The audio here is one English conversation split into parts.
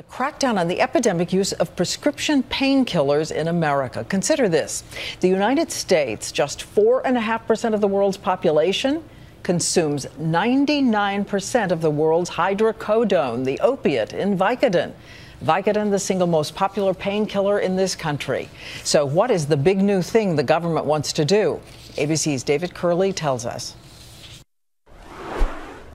The crackdown on the epidemic use of prescription painkillers in America. Consider this. The United States, just 4.5% of the world's population, consumes 99% of the world's hydrocodone, the opiate in Vicodin. Vicodin, the single most popular painkiller in this country. So what is the big new thing the government wants to do? ABC's David Curley tells us.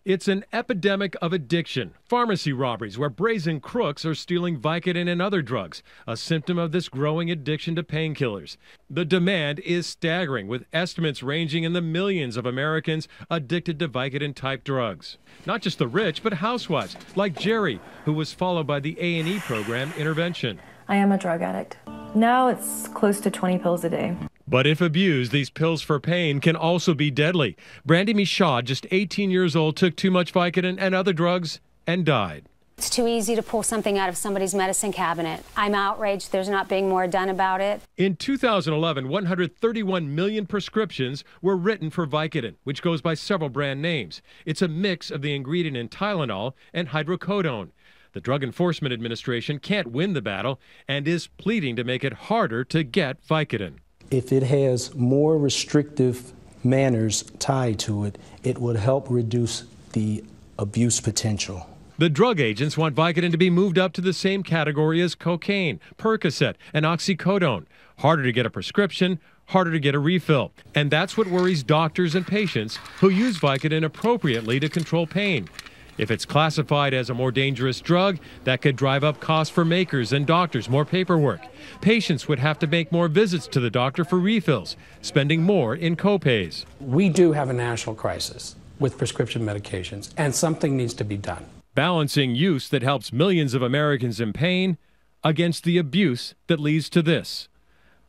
It's an epidemic of addiction. Pharmacy robberies where brazen crooks are stealing Vicodin and other drugs, a symptom of this growing addiction to painkillers. The demand is staggering, with estimates ranging in the millions of Americans addicted to Vicodin-type drugs. Not just the rich, but housewives, like Jerry, who was followed by the A&E program intervention. I am a drug addict. Now it's close to 20 pills a day. But if abused, these pills for pain can also be deadly. Brandy Michaud, just 18 years old, took too much Vicodin and other drugs and died. It's too easy to pull something out of somebody's medicine cabinet. I'm outraged there's not being more done about it. In 2011, 131 million prescriptions were written for Vicodin, which goes by several brand names. It's a mix of the ingredient in Tylenol and hydrocodone. The Drug Enforcement Administration can't win the battle and is pleading to make it harder to get Vicodin. If it has more restrictive manners tied to it, it would help reduce the abuse potential. The drug agents want Vicodin to be moved up to the same category as cocaine, Percocet, and oxycodone. Harder to get a prescription, harder to get a refill. And that's what worries doctors and patients who use Vicodin appropriately to control pain. If it's classified as a more dangerous drug, that could drive up costs for makers and doctors, more paperwork. Patients would have to make more visits to the doctor for refills, spending more in copays. We do have a national crisis with prescription medications, and something needs to be done. Balancing use that helps millions of Americans in pain against the abuse that leads to this.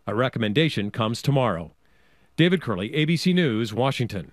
A recommendation comes tomorrow. David Curley, ABC News, Washington.